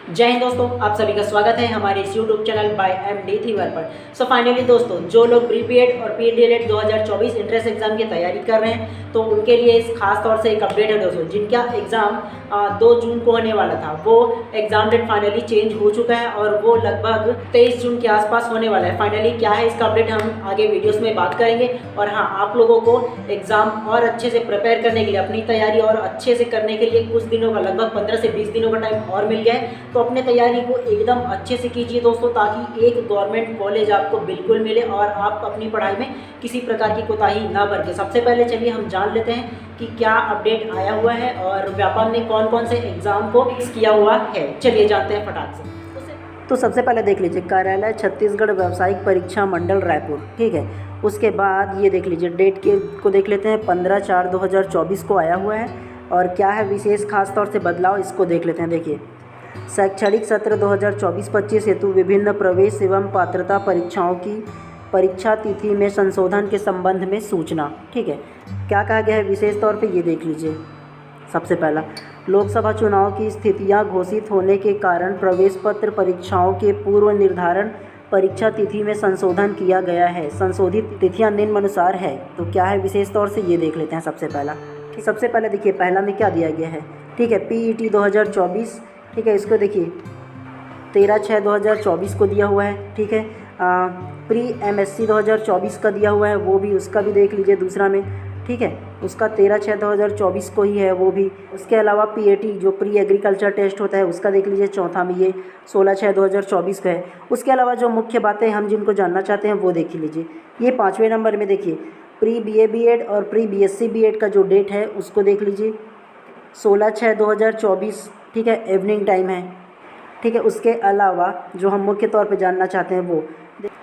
जय हिंद दोस्तों, आप सभी का स्वागत है हमारे इस YouTube channel bye MD Thevar पर। सो फाइनली दोस्तों, जो लोग प्री बीएड और PDLED 2024 इंट्रेंस एग्जाम की तैयारी कर रहे हैं तो उनके लिए इस खास तौर से एक अपडेट है दोस्तों। जिनका एग्ज़ाम 2 जून को होने वाला था, वो एग्ज़ाम डेट फाइनली चेंज हो चुका है और वो लगभग 23 जून के आसपास होने वाला है। फाइनली क्या है इसका अपडेट हम आगे वीडियोज़ में बात करेंगे। और हाँ, आप लोगों को एग्ज़ाम और अच्छे से प्रिपेयर करने के लिए, अपनी तैयारी और अच्छे से करने के लिए कुछ दिनों का, लगभग 15 से 20 दिनों का टाइम और मिल गया है। तो अपने तैयारी को एकदम अच्छे से कीजिए दोस्तों, ताकि एक गवर्नमेंट कॉलेज आपको बिल्कुल मिले और आप अपनी पढ़ाई में किसी प्रकार की कोताही ना बरतें। सबसे पहले चलिए हम जान लेते हैं कि क्या अपडेट आया हुआ है और व्यापार ने कौन कौन से एग्ज़ाम को फिक्स किया हुआ है। चलिए जानते हैं फटाक से। तो सबसे पहले देख लीजिए, कार्यालय छत्तीसगढ़ व्यावसायिक परीक्षा मंडल रायपुर, ठीक है। उसके बाद ये देख लीजिए, डेट के को देख लेते हैं, 15/4/2024 को आया हुआ है। और क्या है विशेष खास तौर से बदलाव, इसको देख लेते हैं। देखिए, शैक्षणिक सत्र 2024-25 हेतु विभिन्न प्रवेश एवं पात्रता परीक्षाओं की परीक्षा तिथि में संशोधन के संबंध में सूचना, ठीक है। क्या कहा गया है विशेष तौर पे, ये देख लीजिए। सबसे पहला, लोकसभा चुनाव की स्थितियां घोषित होने के कारण प्रवेश पत्र परीक्षाओं के पूर्व निर्धारण परीक्षा तिथि में संशोधन किया गया है। संशोधित तिथियां निम्नानुसार है। तो क्या है विशेष तौर से, ये देख लेते हैं। सबसे पहला, सबसे पहले देखिए, पहला में क्या दिया गया है, ठीक है। PET 2024, ठीक है। इसको देखिए, 13/6/2024 को दिया हुआ है, ठीक है। प्री MSc 2024 का दिया हुआ है, वो भी, उसका भी देख लीजिए दूसरा में, ठीक है। उसका 13/6/2024 को ही है वो भी। उसके अलावा PAT जो प्री एग्रीकल्चर टेस्ट होता है, उसका देख लीजिए चौथा में, ये 16/6/2024 का है। उसके अलावा जो मुख्य बातें हम जिनको जानना चाहते हैं वो देख लीजिए। ये 5वें नंबर में देखिए, प्री BA BEd और प्री BSc BEd का जो डेट है उसको देख लीजिए, 16/6/2024, ठीक है। इवनिंग टाइम है, ठीक है। उसके अलावा जो हम मुख्य तौर पे जानना चाहते हैं वो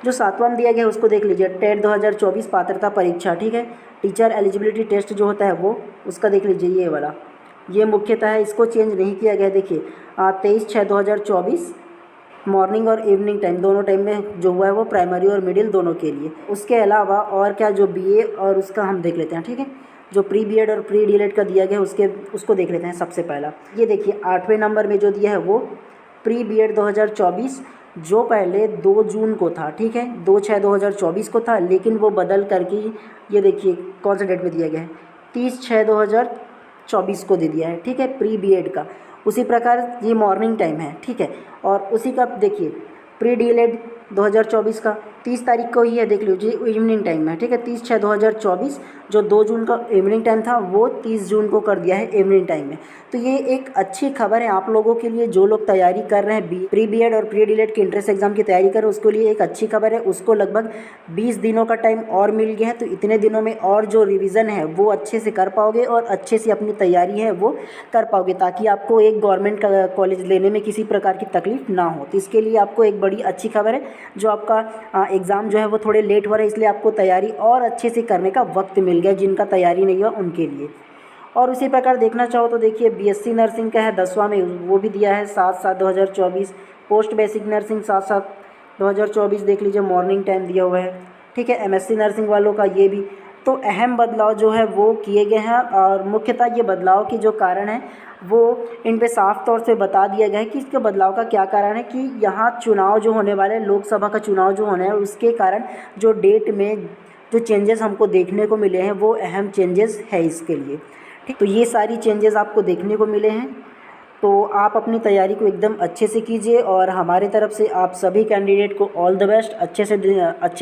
जो 7वां में दिया गया है उसको देख लीजिए, टेट 2024 पात्रता परीक्षा, ठीक है। टीचर एलिजिबिलिटी टेस्ट जो होता है वो, उसका देख लीजिए, ये वाला, ये मुख्यतः है, इसको चेंज नहीं किया गया है। देखिए 23/6/2024 मॉर्निंग और इवनिंग टाइम, दोनों टाइम में जो हुआ है वो प्राइमरी और मिडिल दोनों के लिए। उसके अलावा और क्या, जो BA और उसका हम देख लेते हैं, ठीक है। जो प्री बीएड और प्री DLED का दिया गया है उसको देख लेते हैं। सबसे पहला ये देखिए, 8वें नंबर में जो दिया है वो प्री BEd 2024, जो पहले 2 जून को था, ठीक है, 2/6/2024 को था, लेकिन वो बदल करके ये देखिए कौन सा डेट में दिया गया है, 30/6/2024 को दे दिया है, ठीक है, प्री BEd का। उसी प्रकार ये मॉर्निंग टाइम है, ठीक है। और उसी का देखिए, प्री DLED 2024 का 30 तारीख को ही है, देख लीजिए, इवनिंग टाइम है, ठीक है। 30/6/2024 जो 2 जून का इवनिंग टाइम था वो 30 जून को कर दिया है इवनिंग टाइम में। तो ये एक अच्छी खबर है आप लोगों के लिए, जो लोग तैयारी कर रहे हैं प्री BEd और प्री DLED के इंट्रेंस एग्जाम की तैयारी कर रहे हैं, उसके लिए एक अच्छी खबर है। उसको लगभग 20 दिनों का टाइम और मिल गया है। तो इतने दिनों में और जो रिविज़न है वो अच्छे से कर पाओगे और अच्छे से अपनी तैयारी है वो कर पाओगे, ताकि आपको एक गवर्नमेंट का कॉलेज लेने में किसी प्रकार की तकलीफ ना हो। तो इसके लिए आपको एक बड़ी अच्छी खबर है, जो आपका एग्ज़ाम जो है वो थोड़े लेट हो रहा है, इसलिए आपको तैयारी और अच्छे से करने का वक्त मिल गया, जिनका तैयारी नहीं हुआ उनके लिए। और उसी प्रकार देखना चाहो तो देखिए, BSc नर्सिंग का है 10वां में, वो भी दिया है 7/7/2024। पोस्ट बेसिक नर्सिंग 7/7/2024 देख लीजिए, मॉर्निंग टाइम दिया हुआ है, ठीक है। MSc नर्सिंग वालों का ये भी। तो अहम बदलाव जो है वो किए गए हैं, और मुख्यतः ये बदलाव की जो कारण है वो इन पे साफ तौर से बता दिया गया है कि इसके बदलाव का क्या कारण है। कि यहाँ चुनाव जो होने वाले, लोकसभा का चुनाव जो होना है, उसके कारण जो डेट में जो चेंजेस हमको देखने को मिले हैं वो अहम चेंजेस है इसके लिए, ठीक। तो ये सारी चेंजेस आपको देखने को मिले हैं। तो आप अपनी तैयारी को एकदम अच्छे से कीजिए, और हमारी तरफ से आप सभी कैंडिडेट को ऑल द बेस्ट। अच्छे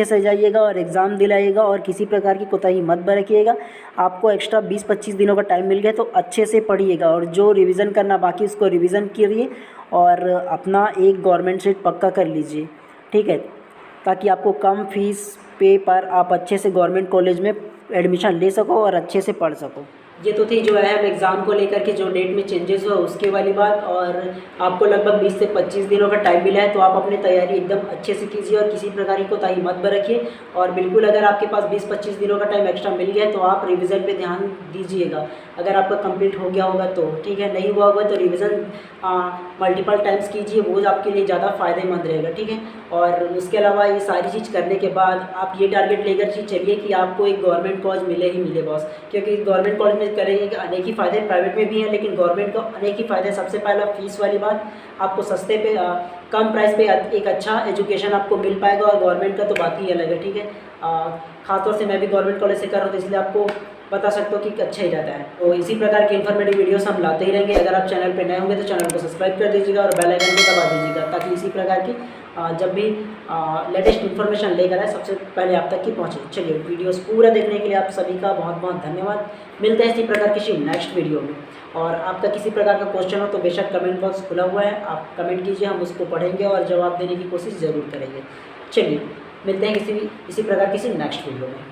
से जाइएगा और एग्ज़ाम दिलाइएगा, और किसी प्रकार की कोताही मत बरतिएगा। आपको एक्स्ट्रा 20-25 दिनों का टाइम मिल गया, तो अच्छे से पढ़िएगा, और जो रिवीजन करना बाकी उसको रिवीजन करिए, और अपना एक गवर्नमेंट सीट पक्का कर लीजिए, ठीक है, ताकि आपको कम फीस पे पर आप अच्छे से गवर्नमेंट कॉलेज में एडमिशन ले सको और अच्छे से पढ़ सको। ये तो थी जो है हम एग्ज़ाम को लेकर के जो डेट में चेंजेस हुआ उसके वाली बात, और आपको लगभग 20 से 25 दिनों का टाइम मिला है। तो आप अपनी तैयारी एकदम अच्छे से कीजिए और किसी प्रकार की कोताही मत बरतिए। और बिल्कुल, अगर आपके पास 20-25 दिनों का टाइम एक्स्ट्रा मिल गया है तो आप रिवीजन पे ध्यान दीजिएगा। अगर आपका कंप्लीट हो गया होगा तो ठीक है, नहीं हुआ होगा तो रिवीजन मल्टीपल टाइम्स कीजिए, वो आपके लिए ज़्यादा फ़ायदेमंद रहेगा। ठीक है, और उसके अलावा ये सारी चीज़ करने के बाद आप ये टारगेट लेकर चलिए कि आपको एक गवर्नमेंट कॉलेज मिले ही मिले बॉस, क्योंकि गवर्नमेंट कॉलेज में करेंगे कि अनेक ही फ़ायदे, प्राइवेट में भी हैं लेकिन गवर्नमेंट का अनेक ही फ़ायदे। सबसे पहला फीस वाली बात, आपको सस्ते पे कम प्राइस पे एक अच्छा एजुकेशन आपको मिल पाएगा, और गवर्नमेंट का तो बात ही अलग है। ठीक है, ख़ासतौर से मैं भी गवर्नमेंट कॉलेज से कर रहा हूँ, तो इसलिए आपको बता सकता हूँ कि अच्छा ही रहता है। तो इसी प्रकार के इन्फॉर्मेटिव वीडियोस हम लाते ही रहेंगे। अगर आप चैनल पे नए होंगे तो चैनल को सब्सक्राइब कर दीजिएगा और बेल आइकन को दबा दीजिएगा, ताकि इसी प्रकार की जब भी लेटेस्ट इन्फॉर्मेशन लेकर आए सबसे पहले आप तक की पहुँचे। चलिए, वीडियोस पूरा देखने के लिए आप सभी का बहुत बहुत धन्यवाद। मिलते हैं इसी प्रकार किसी नेक्स्ट वीडियो में, और आपका किसी प्रकार का क्वेश्चन हो तो बेशक कमेंट बॉक्स खुला हुआ है, आप कमेंट कीजिए, हम उसको पढ़ेंगे और जवाब देने की कोशिश ज़रूर करेंगे। चलिए, मिलते हैं इसी प्रकार किसी नेक्स्ट वीडियो में।